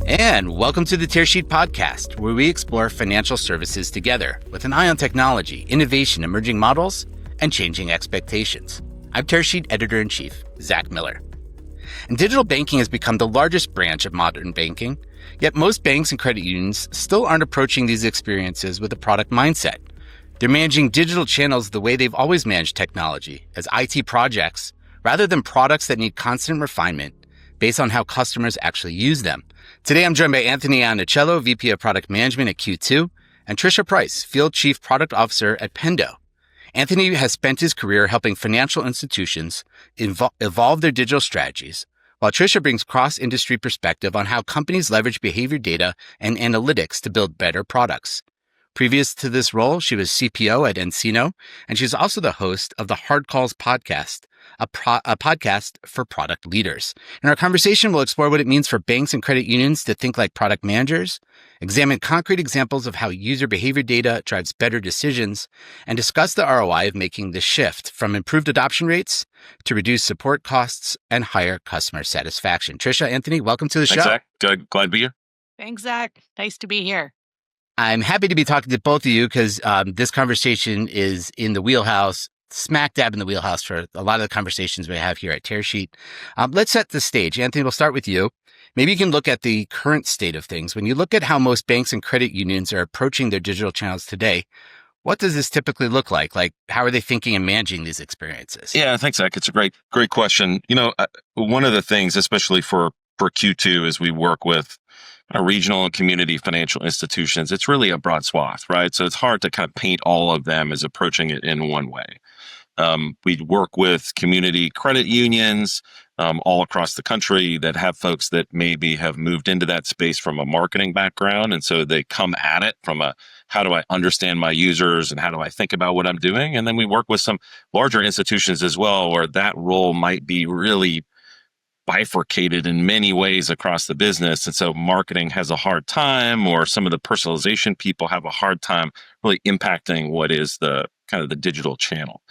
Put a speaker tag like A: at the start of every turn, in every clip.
A: And welcome to the Tearsheet Podcast, where we explore financial services together with an eye on technology, innovation, emerging models, and changing expectations. I'm Tearsheet Editor-in-Chief, Zach Miller. And digital banking has become the largest branch of modern banking, yet most banks and credit unions still aren't approaching these experiences with a product mindset. They're managing digital channels the way they've always managed technology, as IT projects, rather than products that need constant refinement based on how customers actually use them. Today, I'm joined by Anthony Ianniciello, VP of Product Management at Q2, and Trisha Price, Field Chief Product Officer at Pendo. Anthony has spent his career helping financial institutions evolve their digital strategies, while Trisha brings cross-industry perspective on how companies leverage behavior data and analytics to build better products. Previous to this role, she was CPO at Encino, and she's also the host of the Hard Calls podcast, a podcast for product leaders. In our conversation, we'll explore what it means for banks and credit unions to think like product managers, examine concrete examples of how user behavior data drives better decisions, and discuss the ROI of making the shift from improved adoption rates to reduced support costs and higher customer satisfaction. Trisha, Anthony, welcome to the show.
B: Thanks, Zach. Glad to be here.
C: Thanks, Zach. Nice to be here.
A: I'm happy to be talking to both of you because this conversation is in the wheelhouse, smack dab in the wheelhouse for a lot of the conversations we have here at Tearsheet. Let's set the stage. Anthony, we'll start with you. Maybe you can look at the current state of things. When you look at how most banks and credit unions are approaching their digital channels today, what does this typically look like? Like, how are they thinking and managing these experiences?
B: Yeah, thanks, Zach. It's a great question. One of the things, especially for Q2, is we work with regional and community financial institutions. It's really a broad swath, right? So it's hard to kind of paint all of them as approaching it in one way. We work with community credit unions all across the country that have folks that maybe have moved into that space from a marketing background. And so they come at it from a, how do I understand my users and how do I think about what I'm doing? And then we work with some larger institutions as well, where that role might be really bifurcated in many ways across the business. And so marketing has a hard time, or some of the personalization people have a hard time really impacting what is the kind of the digital channel.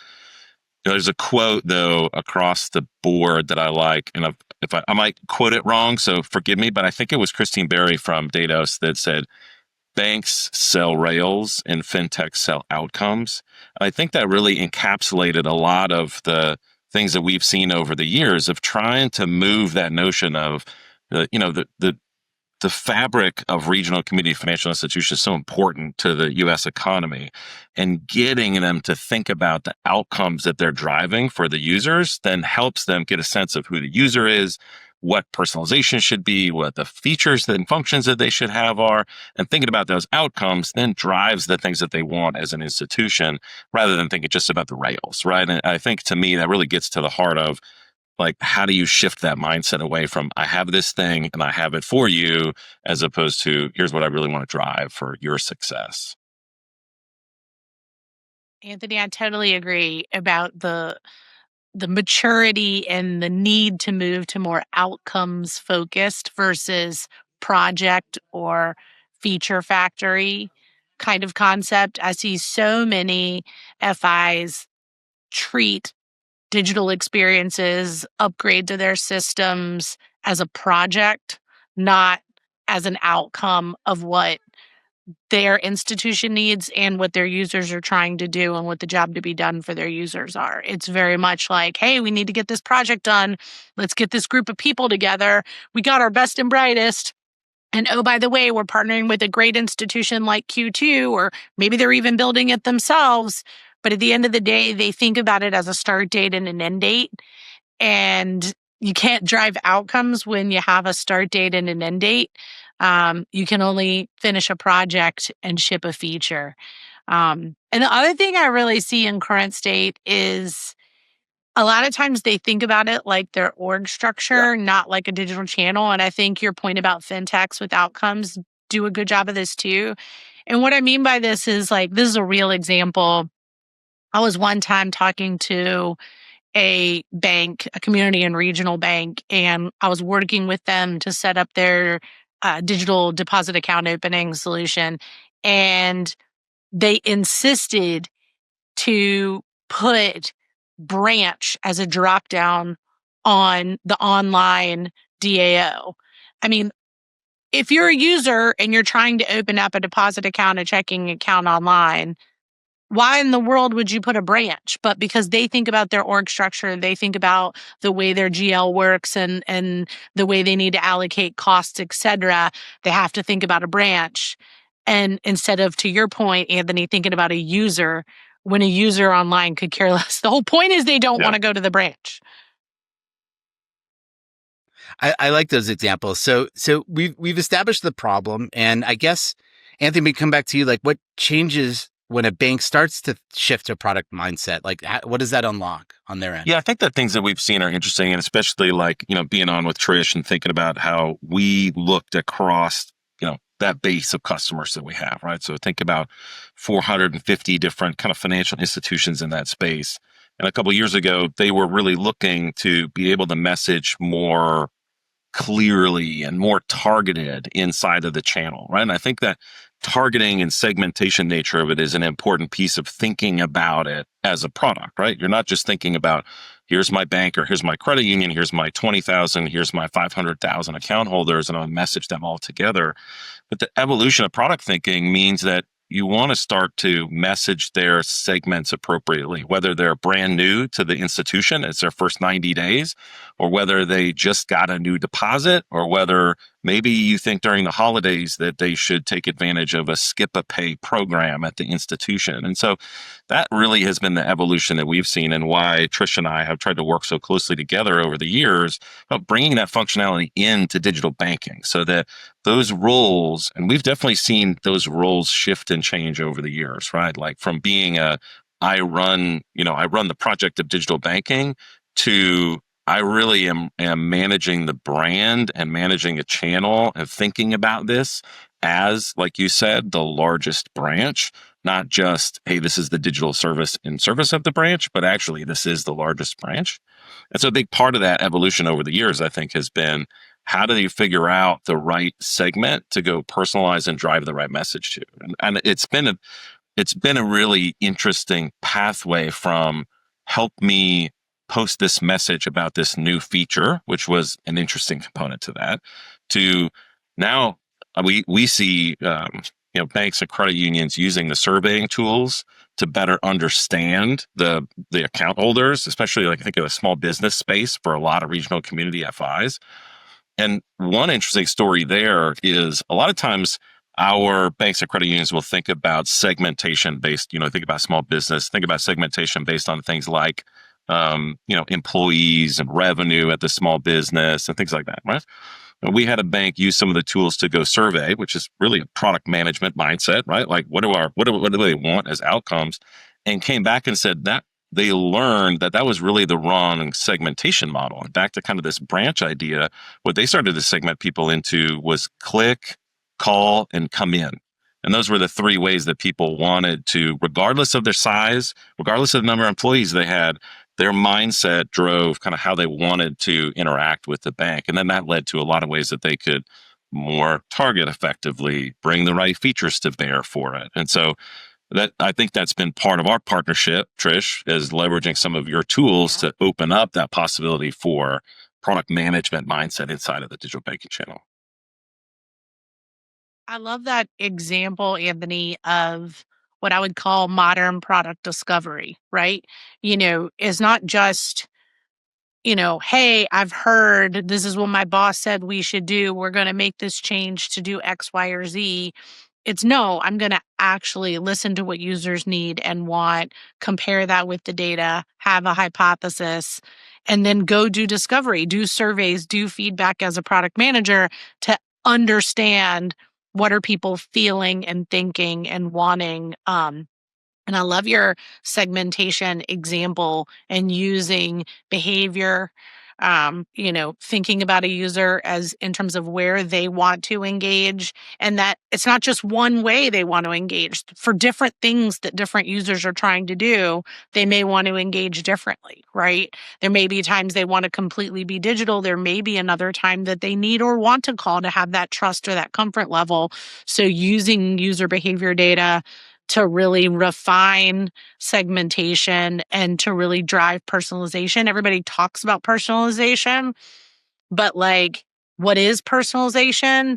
B: There's a quote, though, across the board that I like, and if I might quote it wrong, so forgive me, but I think it was Christine Berry from Dados that said, banks sell rails and fintech sell outcomes. And I think that really encapsulated a lot of the things that we've seen over the years of trying to move that notion of the fabric of regional community financial institutions is so important to the U.S. economy, and getting them to think about the outcomes that they're driving for the users then helps them get a sense of who the user is, what personalization should be, what the features and functions that they should have are, and thinking about those outcomes then drives the things that they want as an institution, rather than thinking just about the rails, right? And I think, to me, that really gets to the heart of, like, how do you shift that mindset away from, I have this thing and I have it for you, as opposed to, here's what I really want to drive for your success.
C: Anthony, I totally agree about the maturity and the need to move to more outcomes focused versus project or feature factory kind of concept. I see so many FIs treat digital experiences, upgrade to their systems as a project, not as an outcome of what their institution needs and what their users are trying to do and what the job to be done for their users are. It's very much like, hey, we need to get this project done. Let's get this group of people together. We got our best and brightest. And oh, by the way, we're partnering with a great institution like Q2, or maybe they're even building it themselves. But at the end of the day, they think about it as a start date and an end date. And you can't drive outcomes when you have a start date and an end date. You can only finish a project and ship a feature. And the other thing I really see in current state is a lot of times they think about it like their org structure, not like a digital channel. And I think your point about fintechs with outcomes do a good job of this too. And what I mean by this is, like, this is a real example. I was one time talking to a bank, a community and regional bank, and I was working with them to set up their digital deposit account opening solution. And they insisted to put branch as a dropdown on the online DAO. I mean, if you're a user and you're trying to open up a deposit account, a checking account online, why in the world would you put a branch? But because they think about their org structure, they think about the way their GL works and the way they need to allocate costs, et cetera, they have to think about a branch. And instead of, to your point, Anthony, thinking about a user, when a user online could care less. The whole point is they don't want to go to the branch.
A: I like those examples. So we've established the problem, and I guess, Anthony, we come back to you. Like, what changes when a bank starts to shift a product mindset? Like, what does that unlock on their end?
B: Yeah, I think the things that we've seen are interesting, and especially like, being on with Trish and thinking about how we looked across, that base of customers that we have, right? So think about 450 different kind of financial institutions in that space. And a couple of years ago, they were really looking to be able to message more clearly and more targeted inside of the channel, right? And I think that targeting and segmentation nature of it is an important piece of thinking about it as a product, right? You're not just thinking about, here's my bank or here's my credit union, here's my 20,000, here's my 500,000 account holders, and I'll message them all together. But the evolution of product thinking means that you want to start to message their segments appropriately, whether they're brand new to the institution, it's their first 90 days, or whether they just got a new deposit, or whether maybe you think during the holidays that they should take advantage of a skip a pay program at the institution. And so that really has been the evolution that we've seen, and why Trish and I have tried to work so closely together over the years about bringing that functionality into digital banking, so that those roles, and we've definitely seen those roles shift and change over the years, right? Like from being I run the project of digital banking, to I really am managing the brand and managing a channel and thinking about this as, like you said, the largest branch, not just, hey, this is the digital service in service of the branch, but actually this is the largest branch. And so a big part of that evolution over the years, I think, has been, how do you figure out the right segment to go personalize and drive the right message to? And it's been a really interesting pathway from, help me post this message about this new feature, which was an interesting component to that, to now we see banks and credit unions using the surveying tools to better understand the account holders, especially like I think of a small business space for a lot of regional community FIs. And one interesting story there is, a lot of times our banks and credit unions will think about segmentation based, think about small business, think about segmentation based on things like, employees and revenue at the small business and things like that, right? And we had a bank use some of the tools to go survey, which is really a product management mindset, right? Like what do they want as outcomes? And came back and said that they learned that was really the wrong segmentation model. And back to kind of this branch idea, what they started to segment people into was click, call, and come in. And those were the three ways that people wanted to, regardless of their size, regardless of the number of employees they had, their mindset drove kind of how they wanted to interact with the bank. And then that led to a lot of ways that they could more target effectively, bring the right features to bear for it. And so I think that's been part of our partnership, Trish, is leveraging some of your tools to open up that possibility for product management mindset inside of the digital banking channel.
C: I love that example, Anthony, of what I would call modern product discovery, right? Is not just, hey, I've heard this is what my boss said we should do. We're going to make this change to do X, Y, or Z. It's no, I'm going to actually listen to what users need and want, compare that with the data, have a hypothesis, and then go do discovery, do surveys, do feedback as a product manager to understand what are people feeling and thinking and wanting. And I love your segmentation example and using behavior, thinking about a user as in terms of where they want to engage, and that it's not just one way they want to engage. For different things that different users are trying to do, they may want to engage differently, right? There may be times they want to completely be digital. There may be another time that they need or want to call to have that trust or that comfort level. So using user behavior data to really refine segmentation and to really drive personalization. Everybody talks about personalization, but like, what is personalization?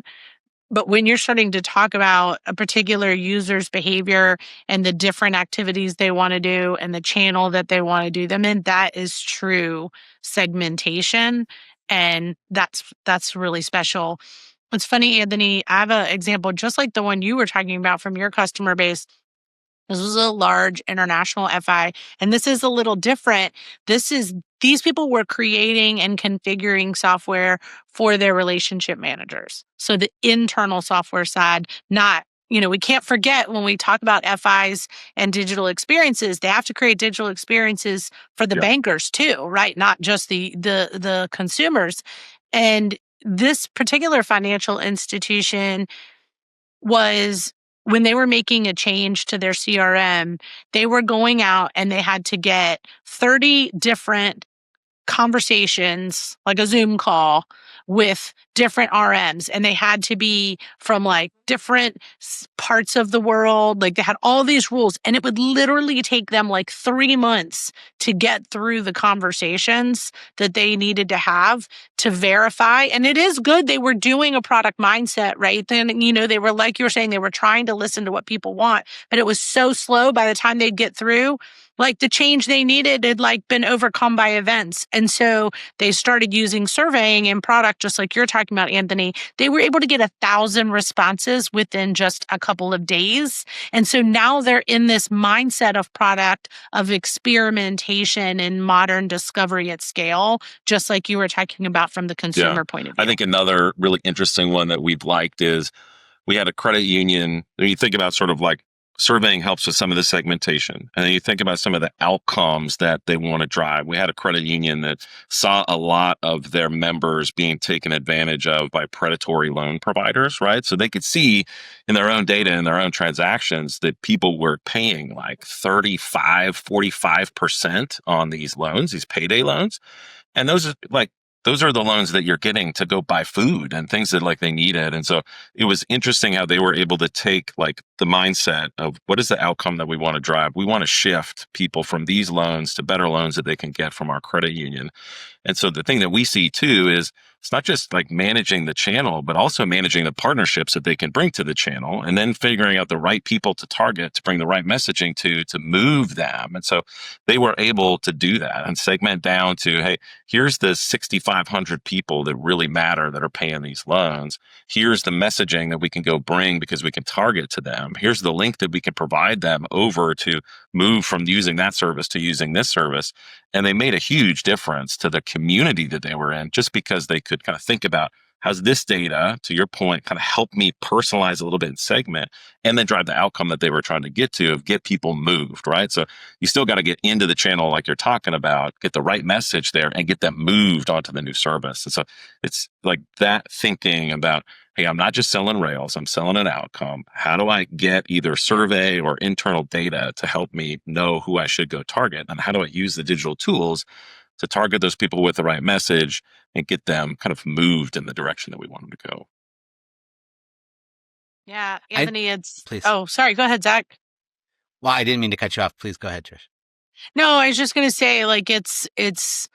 C: But when you're starting to talk about a particular user's behavior and the different activities they want to do and the channel that they want to do them in, that is true segmentation. And that's really special. It's funny, Anthony, I have an example just like the one you were talking about from your customer base. This was a large international FI, and this is a little different. These people were creating and configuring software for their relationship managers. So the internal software side, not, we can't forget when we talk about FIs and digital experiences, they have to create digital experiences for the bankers too, right? Not just the consumers. And this particular financial institution was when they were making a change to their CRM, they were going out and they had to get 30 different conversations, like a Zoom call with different RMs. And they had to be from like different parts of the world. Like they had all these rules, and it would literally take them like 3 months to get through the conversations that they needed to have to verify. And it is good they were doing a product mindset, right? Then, they were, like you were saying, they were trying to listen to what people want, but it was so slow by the time they'd get through. Like the change they needed had like been overcome by events. And so they started using surveying in product, just like you're talking about, Anthony. They were able to get 1,000 responses within just a couple of days. And so now they're in this mindset of product, of experimentation and modern discovery at scale, just like you were talking about from the consumer point of view.
B: I think another really interesting one that we've liked is we had a credit union. You think about sort of like surveying helps with some of the segmentation. And then you think about some of the outcomes that they want to drive. We had a credit union that saw a lot of their members being taken advantage of by predatory loan providers, right? So they could see in their own data and their own transactions that people were paying like 35, 45% on these loans, these payday loans. And those are the loans that you're getting to go buy food and things that like they needed. And so it was interesting how they were able to take like the mindset of what is the outcome that we want to drive? We want to shift people from these loans to better loans that they can get from our credit union. And so the thing that we see too is it's not just like managing the channel, but also managing the partnerships that they can bring to the channel and then figuring out the right people to target, to bring the right messaging to move them. And so they were able to do that and segment down to, hey, here's the 6,500 people that really matter that are paying these loans. Here's the messaging that we can go bring because we can target to them. Here's the link that we can provide them over to move from using that service to using this service. And they made a huge difference to the community that they were in just because they could kind of think about how's this data, to your point, kind of help me personalize a little bit and segment and then drive the outcome that they were trying to get to of get people moved, right? So you still got to get into the channel like you're talking about, get the right message there and get them moved onto the new service. And so it's like that thinking about, hey, I'm not just selling Rails, I'm selling an outcome. How do I get either survey or internal data to help me know who I should go target? And how do I use the digital tools to target those people with the right message and get them kind of moved in the direction that we want them to go?
C: Yeah, Anthony,
A: please.
C: Oh, sorry. Go ahead, Zach.
A: Well, I didn't mean to cut you off. Please go ahead, Trish.
C: No, I was just going to say, like, it's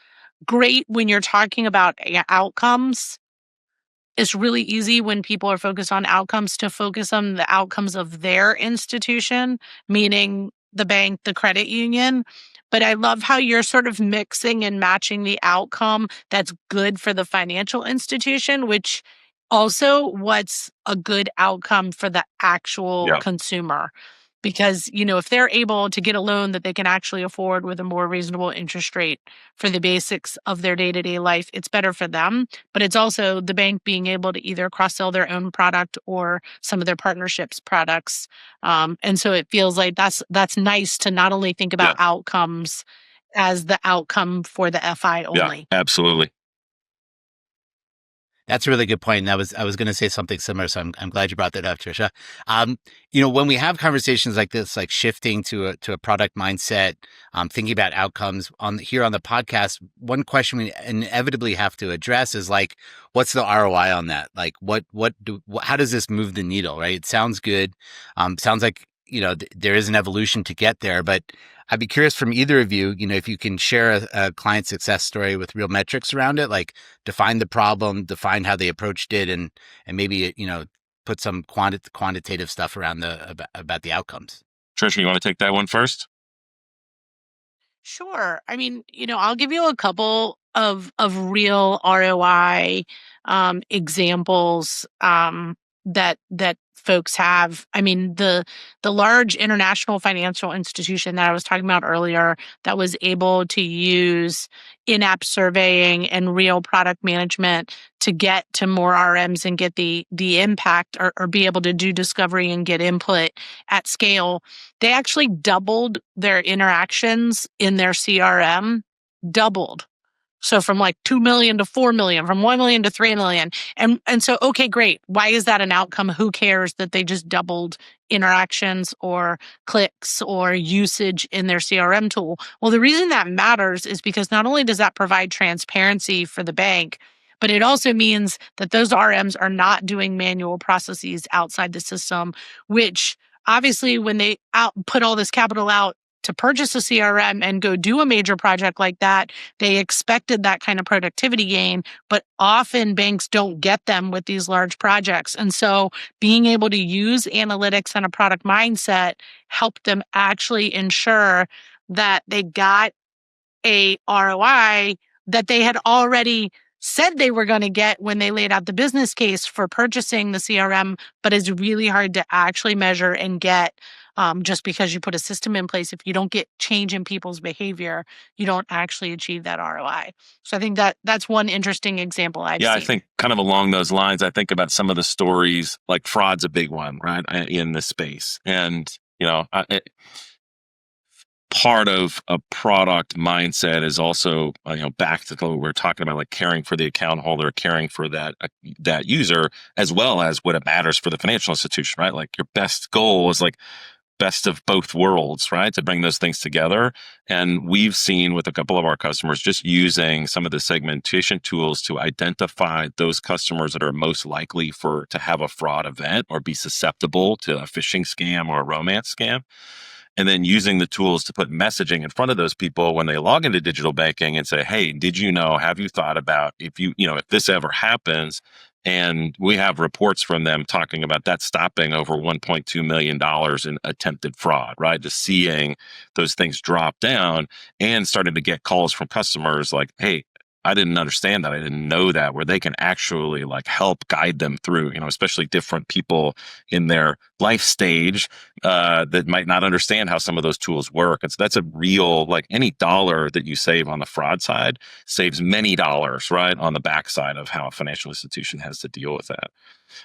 C: great when you're talking about outcomes. It's really easy when people are focused on outcomes to focus on the outcomes of their institution, meaning the bank, the credit union. But I love how you're sort of mixing and matching the outcome that's good for the financial institution, which also what's a good outcome for the actual consumer. Because, if they're able to get a loan that they can actually afford with a more reasonable interest rate for the basics of their day-to-day life, it's better for them. But it's also the bank being able to either cross-sell their own product or some of their partnerships products. And so it feels like that's nice to not only think about outcomes as the outcome for the FI only.
B: Yeah, absolutely.
A: That's a really good point. And I was going to say something similar, so I'm glad you brought that up, Trisha. When we have conversations like this, like shifting to a product mindset, thinking about outcomes here on the podcast, one question we inevitably have to address is like, what's the ROI on that? Like, how does this move the needle? Right? It sounds good. Sounds like there is an evolution to get there, but I'd be curious from either of you, if you can share a client success story with real metrics around it, like define the problem, define how they approached it, and maybe, put some quantitative stuff around about the outcomes.
B: Trisha, you want to take that one first?
C: Sure. I mean, I'll give you a couple of real ROI examples that folks have. I mean, the large international financial institution that I was talking about earlier that was able to use in-app surveying and real product management to get to more RMs and get the impact or be able to do discovery and get input at scale. They actually doubled their interactions in their CRM, doubled. So from like 2 million to 4 million, from 1 million to 3 million. And so, okay, great. Why is that an outcome? Who cares that they just doubled interactions or clicks or usage in their CRM tool? Well, the reason that matters is because not only does that provide transparency for the bank, but it also means that those RMs are not doing manual processes outside the system, which obviously when they put all this capital out to purchase a CRM and go do a major project like that, they expected that kind of productivity gain, but often banks don't get them with these large projects. And so being able to use analytics and a product mindset helped them actually ensure that they got a ROI that they had already said they were going to get when they laid out the business case for purchasing the CRM, but is really hard to actually measure and get just because you put a system in place. If you don't get change in people's behavior, you don't actually achieve that ROI. So I think that's one interesting example I've seen.
B: I think kind of along those lines, I think about some of the stories, like fraud's a big one, right, in this space. And, part of a product mindset is also, back to what we're talking about, like caring for the account holder, caring for that user, as well as what it matters for the financial institution, right? Like your best goal is like best of both worlds, right? To bring those things together. And we've seen with a couple of our customers just using some of the segmentation tools to identify those customers that are most likely to have a fraud event or be susceptible to a phishing scam or a romance scam. And then using the tools to put messaging in front of those people when they log into digital banking and say, hey, did you know, have you thought about if this ever happens? And we have reports from them talking about that stopping over $1.2 million in attempted fraud, right? Just seeing those things drop down and starting to get calls from customers like, hey, I didn't understand that. I didn't know that, where they can actually like help guide them through, especially different people in their life stage that might not understand how some of those tools work. And so that's a real, like any dollar that you save on the fraud side saves many dollars, right, on the backside of how a financial institution has to deal with that.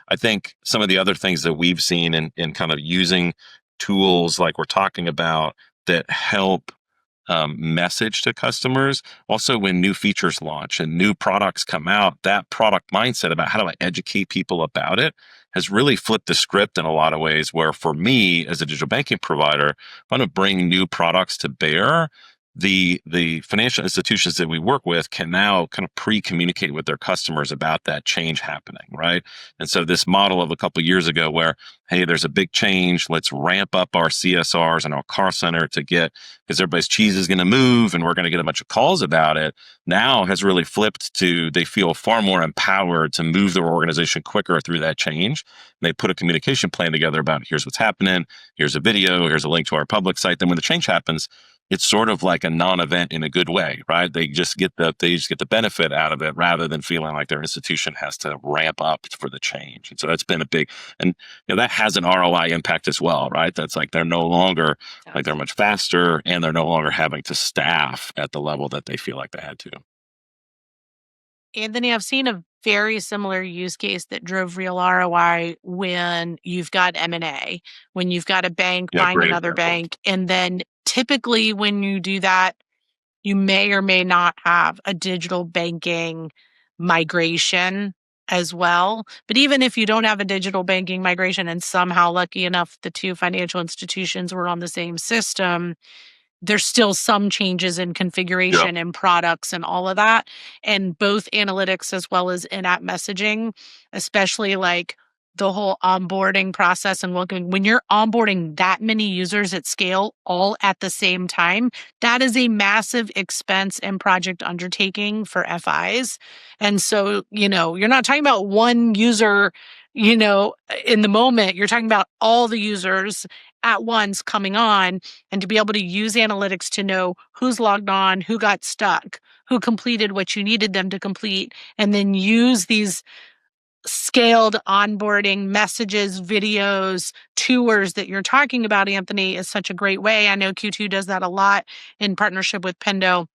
B: I think some of the other things that we've seen in kind of using tools like we're talking about that help message to customers. Also, when new features launch and new products come out, that product mindset about how do I educate people about it has really flipped the script in a lot of ways, where for me as a digital banking provider, I want to bring new products to bear. The financial institutions that we work with can now kind of pre-communicate with their customers about that change happening, right? And so this model of a couple of years ago where, hey, there's a big change, let's ramp up our CSRs and our call center because everybody's cheese is going to move and we're going to get a bunch of calls about it, now has really flipped to they feel far more empowered to move their organization quicker through that change. And they put a communication plan together about here's what's happening, here's a video, here's a link to our public site. Then when the change happens, it's sort of like a non-event in a good way, right? They just get the benefit out of it rather than feeling like their institution has to ramp up for the change. And so that's been a big, and that has an ROI impact as well, right? That's like they're no longer like they're much faster and they're no longer having to staff at the level that they feel like they had to.
C: Anthony, I've seen a very similar use case that drove real ROI when you've got M&A, when you've got a bank buying another bank, and then typically when you do that, you may or may not have a digital banking migration as well. But even if you don't have a digital banking migration and somehow lucky enough the two financial institutions were on the same system, there's still some changes in configuration and products and all of that. And both analytics as well as in-app messaging, especially like the whole onboarding process and when you're onboarding that many users at scale all at the same time, that is a massive expense and project undertaking for FIs. And so, you're not talking about one user, in the moment, you're talking about all the users at once coming on, and to be able to use analytics to know who's logged on, who got stuck, who completed what you needed them to complete, and then use these scaled onboarding messages, videos, tours that you're talking about, Anthony, is such a great way. I know Q2 does that a lot in partnership with Pendo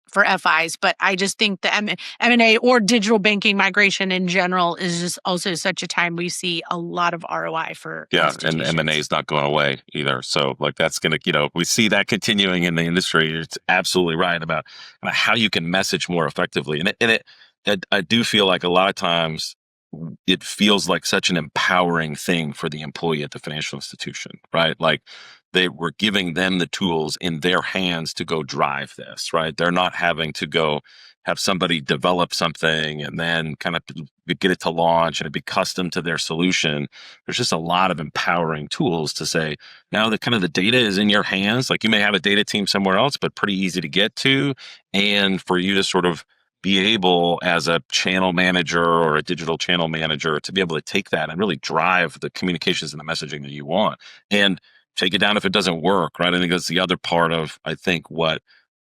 C: for FIs, but I just think the M&A or digital banking migration in general is just also such a time we see a lot of ROI for
B: Yeah, and
C: institutions.
B: M&A is not going away either. So like that's going to, we see that continuing in the industry. It's absolutely right about how you can message more effectively. I do feel like a lot of times it feels like such an empowering thing for the employee at the financial institution, right? Like they were giving them the tools in their hands to go drive this, right? They're not having to go have somebody develop something and then kind of get it to launch and it be custom to their solution. There's just a lot of empowering tools to say, now the kind of the data is in your hands. Like you may have a data team somewhere else, but pretty easy to get to. And for you to sort of be able as a channel manager or a digital channel manager to be able to take that and really drive the communications and the messaging that you want and take it down if it doesn't work, right? I think that's the other part of, I think, what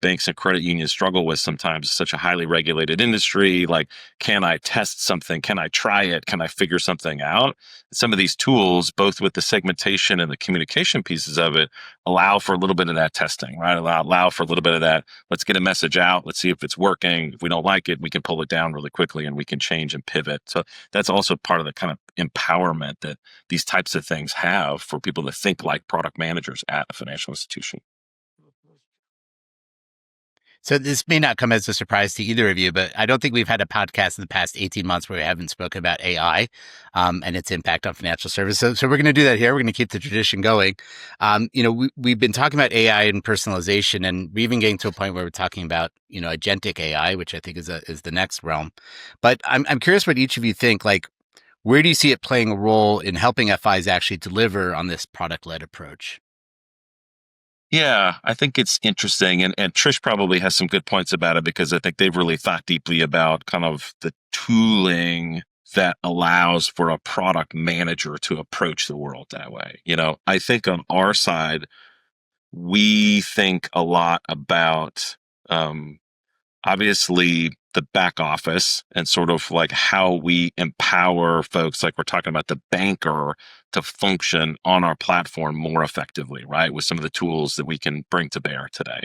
B: banks and credit unions struggle with sometimes. It's such a highly regulated industry. Like, can I test something? Can I try it? Can I figure something out? Some of these tools, both with the segmentation and the communication pieces of it, allow for a little bit of that testing, right? Allow for a little bit of that. Let's get a message out. Let's see if it's working. If we don't like it, we can pull it down really quickly and we can change and pivot. So that's also part of the kind of empowerment that these types of things have for people to think like product managers at a financial institution.
A: So this may not come as a surprise to either of you, but I don't think we've had a podcast in the past 18 months where we haven't spoken about AI and its impact on financial services. So we're going to do that here. We're going to keep the tradition going. We've been talking about AI and personalization, and we're even getting to a point where we're talking about, agentic AI, which I think is the next realm. But I'm curious what each of you think. Like, where do you see it playing a role in helping FIs actually deliver on this product-led approach?
B: Yeah, I think it's interesting. And Trish probably has some good points about it because I think they've really thought deeply about kind of the tooling that allows for a product manager to approach the world that way. I think on our side, we think a lot about obviously the back office and sort of like how we empower folks, like we're talking about the banker, to function on our platform more effectively, right? With some of the tools that we can bring to bear today.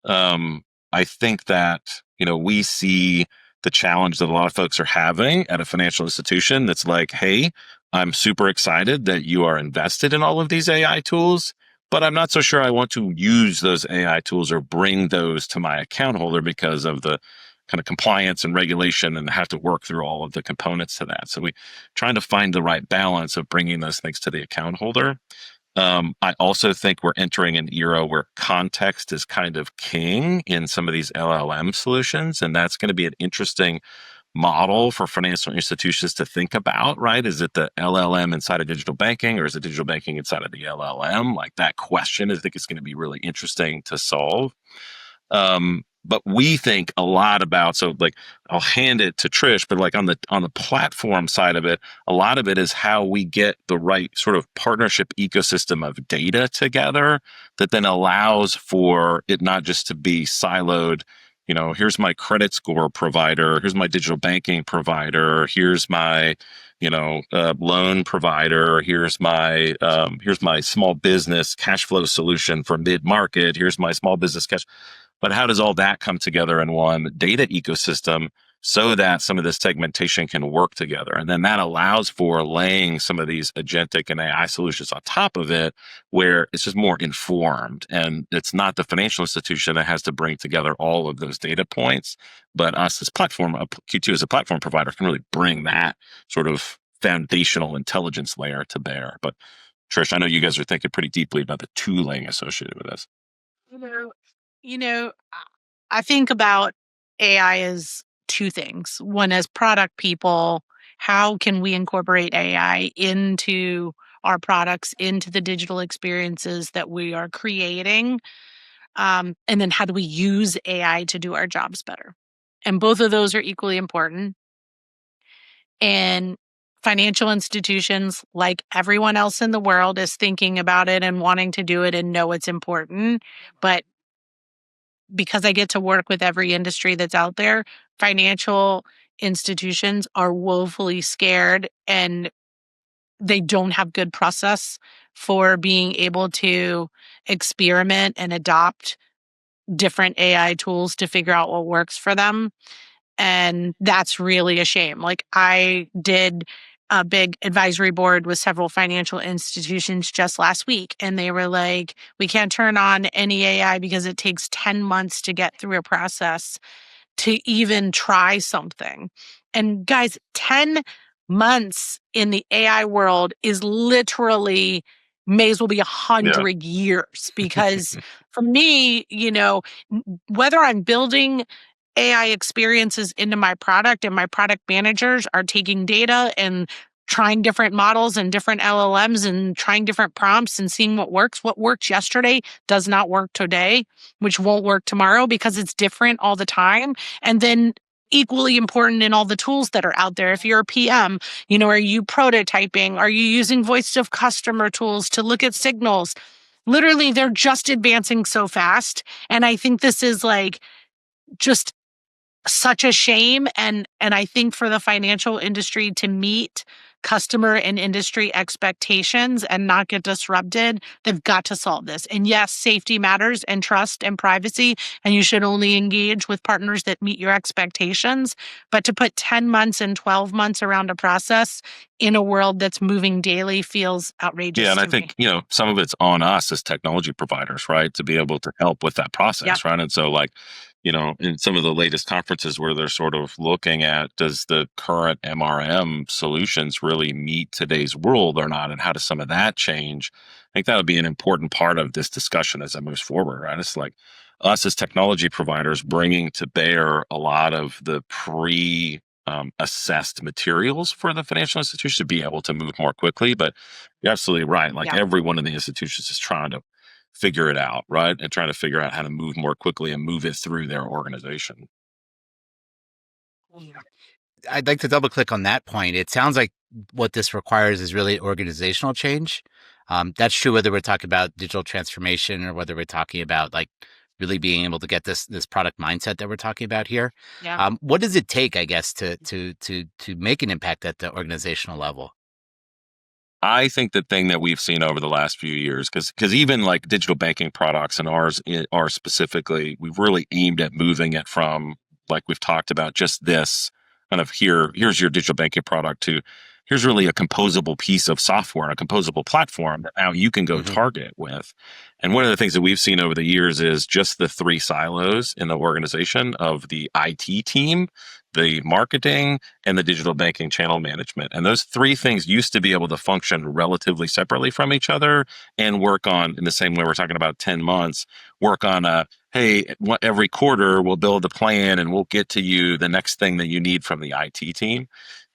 B: I think that, we see the challenge that a lot of folks are having at a financial institution that's like, hey, I'm super excited that you are invested in all of these AI tools, but I'm not so sure I want to use those AI tools or bring those to my account holder because of the kind of compliance and regulation and have to work through all of the components to that. So we trying to find the right balance of bringing those things to the account holder. I also think we're entering an era where context is kind of king in some of these LLM solutions, and that's going to be an interesting model for financial institutions to think about, right? Is it the LLM inside of digital banking or is it digital banking inside of the LLM? Like that question, I think is going to be really interesting to solve. But we think a lot about, so like I'll hand it to Trish, but like on the platform side of it, a lot of it is how we get the right sort of partnership ecosystem of data together that then allows for it not just to be siloed. Here's my credit score provider, here's my digital banking provider, here's my loan provider, here's my small business cash flow solution for mid-market, here's my small business cash. But how does all that come together in one data ecosystem so that some of this segmentation can work together? And then that allows for laying some of these agentic and AI solutions on top of it, where it's just more informed. And it's not the financial institution that has to bring together all of those data points, but us as platform, Q2 as a platform provider can really bring that sort of foundational intelligence layer to bear. But Trish, I know you guys are thinking pretty deeply about the tooling associated with this.
C: You know, I think about AI as two things. One, as product people, how can we incorporate AI into our products, into the digital experiences that we are creating? And then how do we use AI to do our jobs better? And both of those are equally important. And financial institutions, like everyone else in the world, is thinking about it and wanting to do it and know it's important. But because I get to work with every industry that's out there, financial institutions are woefully scared and they don't have good process for being able to experiment and adopt different AI tools to figure out what works for them. And that's really a shame. Like, I did a big advisory board with several financial institutions just last week, and they were like, we can't turn on any AI because it takes 10 months to get through a process to even try something. And guys, 10 months in the AI world is literally may as well be
B: Yeah.
C: 100 years. Because for me, whether I'm building AI experiences into my product and my product managers are taking data and trying different models and different LLMs and trying different prompts and seeing what works. What worked yesterday does not work today, which won't work tomorrow because it's different all the time. And then equally important in all the tools that are out there. If you're a PM, are you prototyping? Are you using voice of customer tools to look at signals? Literally, they're just advancing so fast. And I think this is like just such a shame. And I think for the financial industry to meet customer and industry expectations and not get disrupted, they've got to solve this. And yes, safety matters and trust and privacy, and you should only engage with partners that meet your expectations. But to put 10 months and 12 months around a process in a world that's moving daily feels outrageous.
B: Yeah, and I
C: to me.
B: think, some of it's on us as technology providers, right, to be able to help with that process,
C: Yep.
B: right? And so, like, in some of the latest conferences where they're sort of looking at, does the current MRM solutions really meet today's world or not? And how does some of that change? I think that would be an important part of this discussion as it moves forward, right? It's like us as technology providers bringing to bear a lot of the assessed materials for the financial institution to be able to move more quickly. But you're absolutely right. Like,
C: Yeah.
B: every one of the institutions is trying to figure it out, right? And trying to figure out how to move more quickly and move it through their organization.
A: I'd like to double click on that point. It sounds like what this requires is really organizational change. That's true whether we're talking about digital transformation or whether we're talking about like really being able to get this product mindset that we're talking about here.
C: Yeah.
A: What does it take, I guess, to make an impact at the organizational level?
B: I think the thing that we've seen over the last few years, because even like digital banking products and ours are specifically, we've really aimed at moving it from, like we've talked about, just this kind of here's your digital banking product, to here's really a composable piece of software, a composable platform that now you can go target with. And one of the things that we've seen over the years is just the three silos in the organization of the IT team, the marketing, and the digital banking channel management. And those three things used to be able to function relatively separately from each other and work on, in the same way we're talking about 10 months, work on hey, every quarter we'll build a plan and we'll get to you the next thing that you need from the IT team.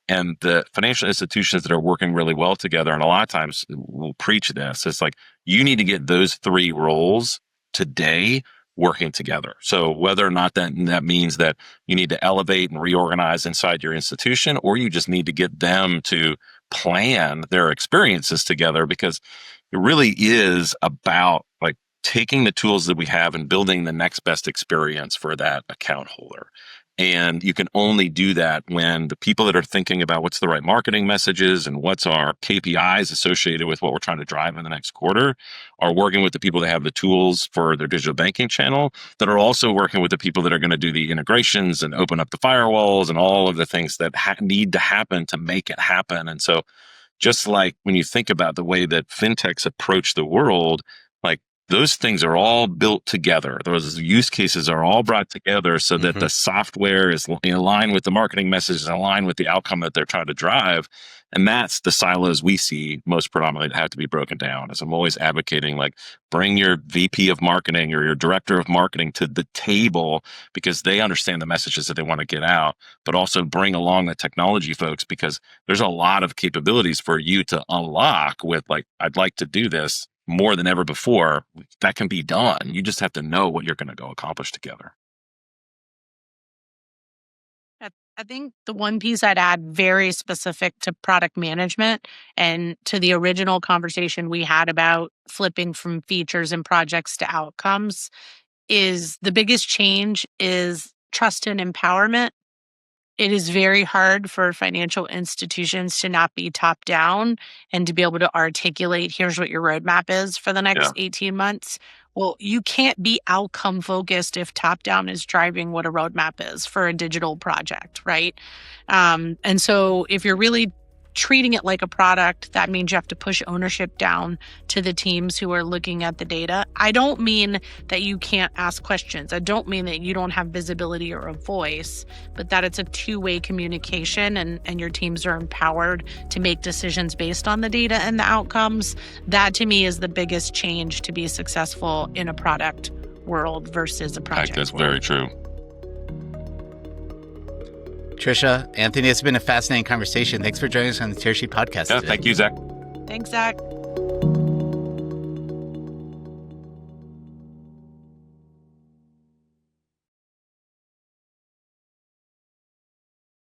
B: And the financial institutions that are working really well together, and a lot of times will preach this, it's like, you need to get those three roles today working together. So whether or not that means that you need to elevate and reorganize inside your institution, or you just need to get them to plan their experiences together, because it really is about like taking the tools that we have and building the next best experience for that account holder. And you can only do that when the people that are thinking about what's the right marketing messages and what's our KPIs associated with what we're trying to drive in the next quarter are working with the people that have the tools for their digital banking channel, that are also working with the people that are going to do the integrations and open up the firewalls and all of the things that need to happen to make it happen. And so, just like when you think about the way that fintechs approach the world, like, those things are all built together. Those use cases are all brought together so that the software is in line with the marketing messages, in line with the outcome that they're trying to drive. And that's the silos we see most predominantly that have to be broken down. As I'm always advocating, like, bring your VP of marketing or your director of marketing to the table, because they understand the messages that they want to get out, but also bring along the technology folks, because there's a lot of capabilities for you to unlock with, like, I'd like to do this more than ever before. That can be done. You just have to know what you're going to go accomplish together.
C: I think the one piece I'd add very specific to product management and to the original conversation we had about flipping from features and projects to outcomes is the biggest change is trust and empowerment. It is very hard for financial institutions to not be top down and to be able to articulate, here's what your roadmap is for the
B: Yeah.
C: next 18 months. Well, you can't be outcome focused if top down is driving what a roadmap is for a digital project, right? And so if you're really treating it like a product, that means you have to push ownership down to the teams who are looking at the data. I don't mean that you can't ask questions. I don't mean that you don't have visibility or a voice, but that it's a two-way communication and your teams are empowered to make decisions based on the data and the outcomes. That to me is the biggest change to be successful in a product world versus a project
B: That's
C: world.
B: very true.
A: Trisha, Anthony, it's been a fascinating conversation. Thanks for joining us on the Tearsheet podcast
B: Yeah,
A: today.
B: thank you, Zach.
C: Thanks, Zach.